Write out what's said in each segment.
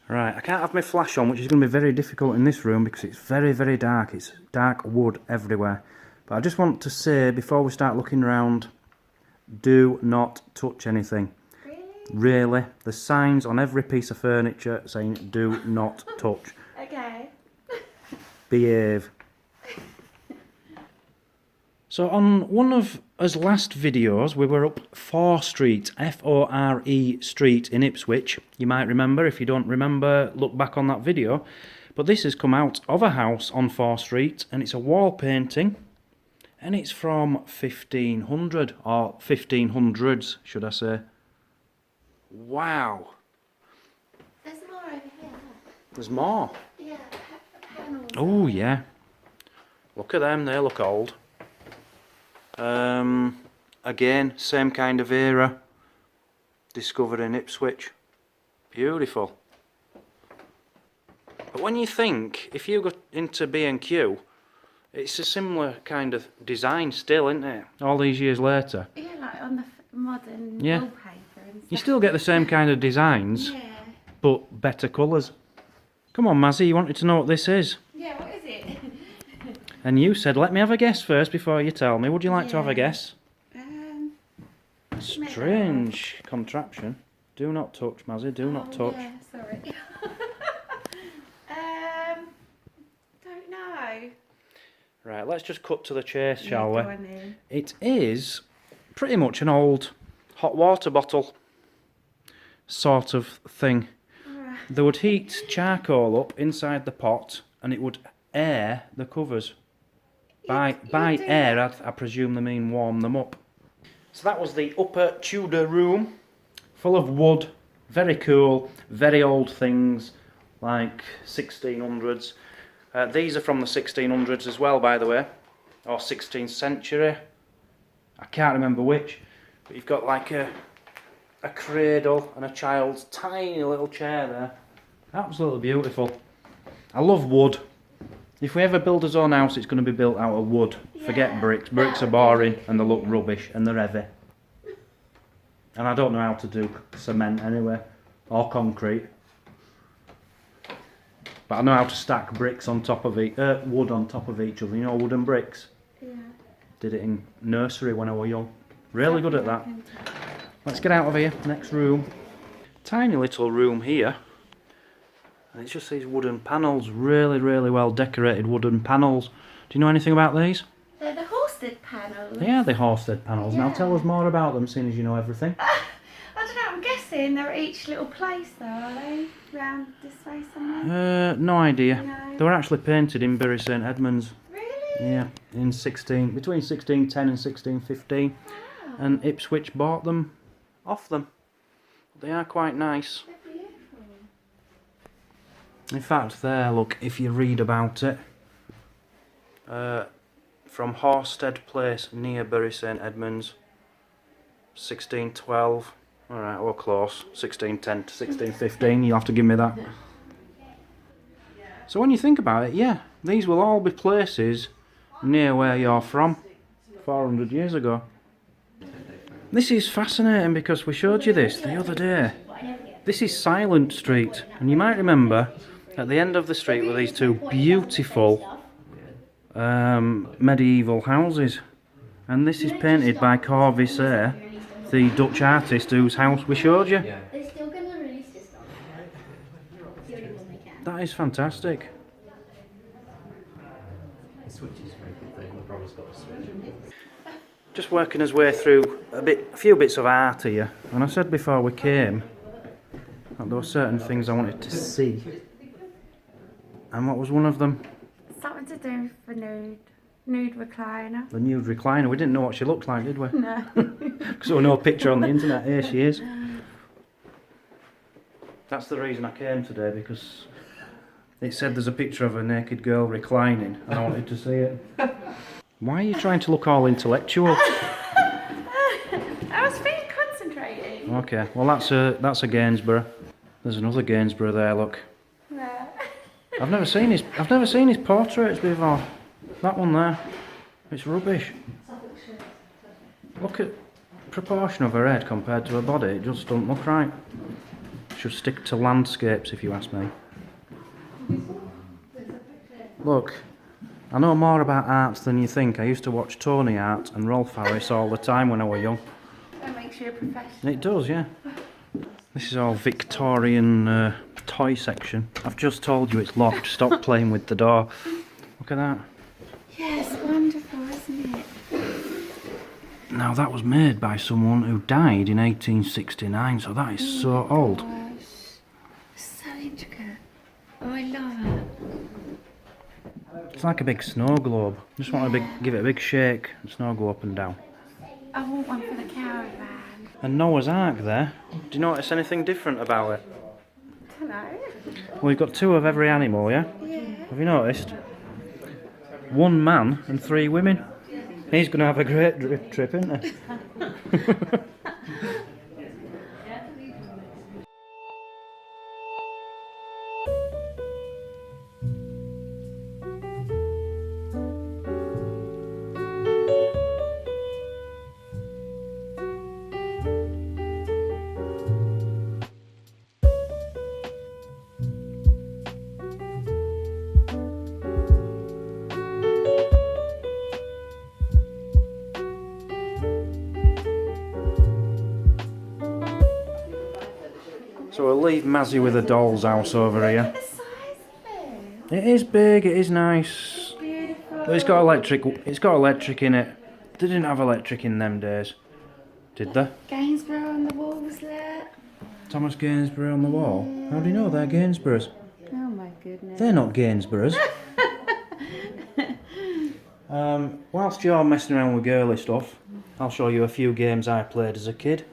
Right, I can't have my flash on, which is going to be very difficult in this room because it's very, very dark. It's dark wood everywhere. But I just want to say, before we start looking around, do not touch anything. Really? There's signs on every piece of furniture saying, do not touch. Okay. Behave. So on one of us last videos, we were up Fore Street, F-O-R-E Street in Ipswich. You might remember. If you don't remember, look back on that video. But this has come out of a house on Fore Street, and it's a wall painting. And it's from 1500, or 1500s, should I say. Wow. There's more over here. There's more? Yeah, panels. Oh, yeah. Look at them, they look old. Again, same kind of era. Discovered in Ipswich. Beautiful. But when you think, if you go into B&Q, it's a similar kind of design still, isn't it? All these years later. Yeah, like on the modern Yeah. wallpaper and stuff. You still get the same kind of designs, Yeah. but better colours. Come on, Mazzy, you wanted to know what this is. Yeah, what is it? And you said, let me have a guess first before you tell me. Would you like to have a Yeah. guess? Strange contraption. Do not touch, Mazzy, do not touch. Yeah, sorry. Don't know. Right, let's just cut to the chase, shall Go we? on then. It is pretty much an old hot water bottle sort of thing. Alright. They would heat charcoal up inside the pot and it would air the covers. By air, I presume they mean warm them up. So that was the upper Tudor room, full of wood, very cool, very old things, like 1600s. These are from the 1600s as well, by the way, or 16th century. I can't remember which, but you've got like a cradle and a child's tiny little chair there. Absolutely beautiful. I love wood. If we ever build our own house, it's going to be built out of wood. Yeah, Forget bricks. Bricks are boring and they look rubbish and they're heavy. And I don't know how to do cement anyway, or concrete. But I know how to stack bricks on top of wood on top of each other. You know, wooden bricks. Yeah. Did it in nursery when I was young. Really good at that. Let's get out of here. Next room. Tiny little room here. And it's just these wooden panels. Really, really well decorated wooden panels. Do you know anything about these? They're the Horsted panels. Yeah, the Horsted panels. Yeah. Now tell us more about them, seeing as you know everything. I don't know, I'm guessing they're at each little place though, are they? Round this way somewhere? No idea. No. They were actually painted in Bury St Edmunds. Really? Yeah, in between 1610 and 1615. Wow. And Ipswich bought them off them. They are quite nice. They're beautiful. In fact, there, look, if you read about it, from Horsted Place near Bury St Edmunds, 1612. Alright, we're close. 1610 to 1615, you'll have to give me that. So when you think about it, yeah, these will all be places near where you're from 400 years ago. This is fascinating because we showed you this the other day. This is Silent Street, and you might remember at the end of the street were these two beautiful medieval houses. And this is painted by Corvair, the Dutch artist whose house we showed you. They're still going to release this stuff. The only one they can. That is fantastic. The switch is a very good thing. My brother's got a switch. Just working his way through a few bits of art here. And I said before we came that there were certain things I wanted to see. And what was one of them? Something to do with the nude recliner. The nude recliner. We didn't know what she looked like, did we? No. Because there was no picture on the internet. Here she is. That's the reason I came today, because it said there's a picture of a naked girl reclining and I wanted to see it. Why are you trying to look all intellectual? I was being concentrating. Okay, well that's a Gainsborough. There's another Gainsborough there, look. No. I've never seen his portraits before. That one there. It's rubbish. Look at proportion of her head compared to her body. It just don't look right. Should stick to landscapes if you ask me. Look, I know more about art than you think. I used to watch Tony Art and Rolf Harris all the time when I was young. That makes you a professional. It does, yeah. This is all Victorian toy section. I've just told you it's locked. Stop playing with the door. Look at that. Yes, wonderful, isn't it? Now that was made by someone who died in 1869, so that is so old. Gosh. So intricate. Oh, I love it. It's like a big snow globe. Just want to give it a big shake and snow go up and down. I want one for the caravan. And Noah's Ark there. Do you notice anything different about it? Hello. Well, we've got 2 of every animal, yeah? Yeah. Have you noticed? 1 man and 3 women. He's going to have a great trip, isn't he? So we'll leave Mazzy with a doll's house over here. The size of it. It is big, it is nice. Beautiful. But it's got electric in it. They didn't have electric in them days, did they? Gainsborough on the wall was lit. Thomas Gainsborough on the wall. How do you know they're Gainsboroughs? Oh my goodness. They're not Gainsboroughs. Whilst you're messing around with girly stuff, I'll show you a few games I played as a kid.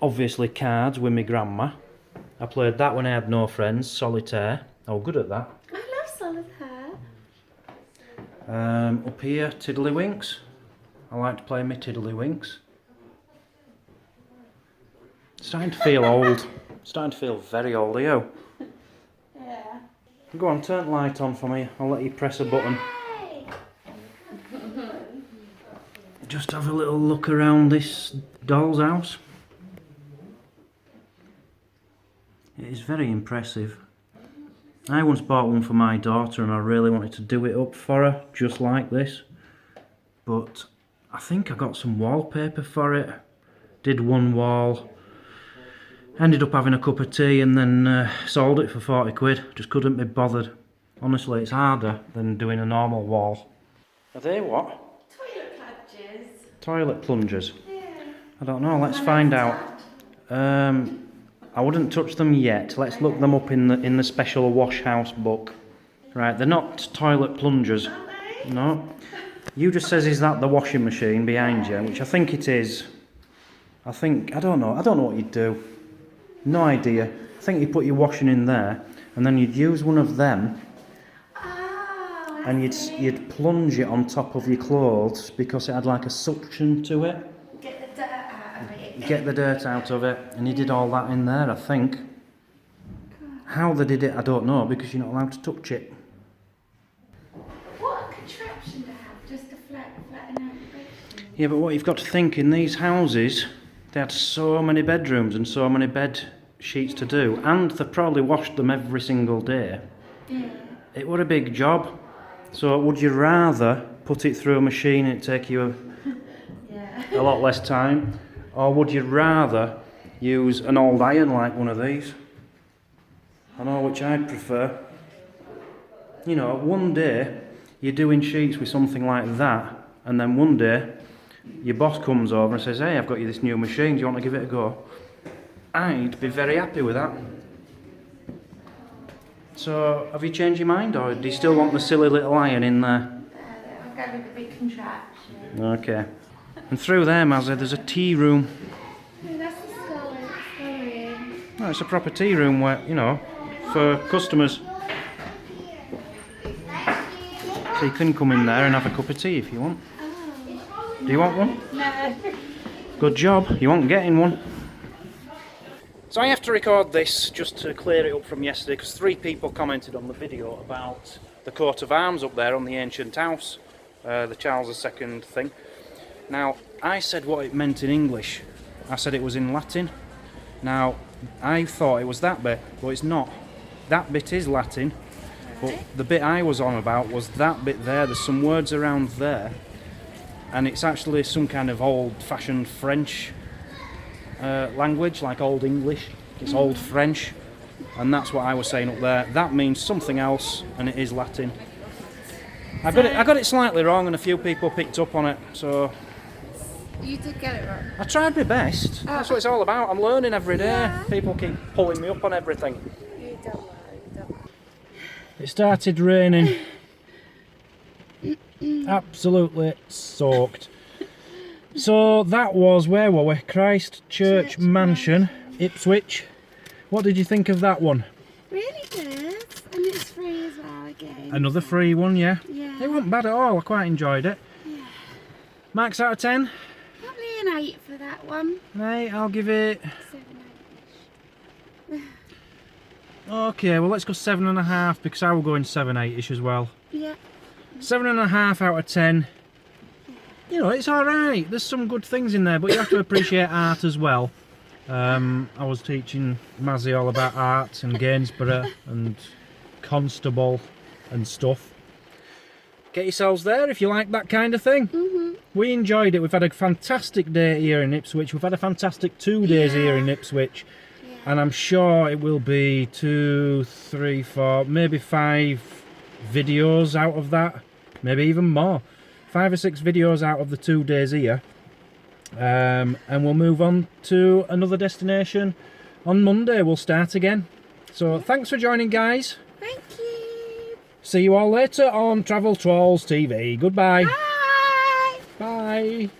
Obviously cards with my grandma. I played that when I had no friends, solitaire. I was good at that. I love solitaire. Up here, tiddlywinks. I like to play my tiddlywinks. Starting to feel old. Starting to feel very old, are you? Yeah. Go on, turn the light on for me. I'll let you press a button. Yay. Just have a little look around this doll's house. It is very impressive. I once bought one for my daughter and I really wanted to do it up for her, just like this. But I think I got some wallpaper for it. Did one wall. Ended up having a cup of tea and then sold it for 40 quid. Just couldn't be bothered. Honestly, it's harder than doing a normal wall. Are they what? Toilet plungers. Toilet plungers? Yeah. I don't know, let's find out. I wouldn't touch them yet. Let's look them up in the special wash house book. Right, they're not toilet plungers. Aren't they? No. You just says, is that the washing machine behind you? Which I think it is. I don't know what you'd do. No idea. I think you put your washing in there and then you'd use one of them Oh, and you'd plunge it on top of your clothes because it had like a suction to it. get the dirt out of it. Get the dirt out of it, and you did all that in there, I think. How they did it, I don't know, because you're not allowed to touch it. What a contraption to have, just to flatten out the bed. Yeah, but what you've got to think, in these houses, they had so many bedrooms and so many bed sheets to do, and they probably washed them every single day. Yeah. It was a big job. So would you rather put it through a machine and it take you Yeah. a lot less time, or would you rather use an old iron like one of these? I know which I'd prefer. You know, one day you're doing sheets with something like that, and then one day your boss comes over and says, hey, I've got you this new machine, do you want to give it a go? I'd be very happy with that. So, have you changed your mind, or do you still want the silly little iron in there? I'll go with the big contraption. Okay. And through there, Mazza, there's a tea room. No, that's the scullery. Oh, it's a proper tea room where, you know, for customers. So you can come in there and have a cup of tea if you want. Oh. Do you want one? No. Good job, you won't get in one. So I have to record this just to clear it up from yesterday, because 3 people commented on the video about the coat of arms up there on the ancient house, the Charles II thing. Now, I said what it meant in English. I said it was in Latin. Now, I thought it was that bit, but it's not. That bit is Latin, but the bit I was on about was that bit there. There's some words around there, and it's actually some kind of old-fashioned French language, like Old English. It's Old French, and that's what I was saying up there. That means something else, and it is Latin. I got it slightly wrong, and a few people picked up on it, so... You did get it wrong. I tried my best. That's what it's all about. I'm learning every day. Yeah. People keep pulling me up on everything. You don't worry, don't worry. It started raining. Absolutely soaked. So that was, where were we? Christchurch Mansion, Ipswich. What did you think of that one? Really good. And it's free as well again. Another free one, yeah? Yeah. It wasn't bad at all. I quite enjoyed it. Yeah. Marks out of 10? Probably an 8 for that one. Right, I'll give it... 7, 8. Okay, well let's go 7.5 because I will go in 7, 8ish as well. Yeah. 7.5 out of 10. You know, it's alright. There's some good things in there, but you have to appreciate art as well. I was teaching Mazzy all about art and Gainsborough and Constable and stuff. Get yourselves there if you like that kind of thing. We enjoyed it. We've had a fantastic day here in Ipswich. We've had a fantastic 2 days here in Ipswich. Yeah. And I'm sure it will be 2, 3, 4, maybe 5 videos out of that. Maybe even more. 5 or 6 videos out of the 2 days here. And we'll move on to another destination on Monday. We'll start again. So thanks for joining, guys. Thank you. See you all later on Travel Trolls TV. Goodbye. Bye. Bye.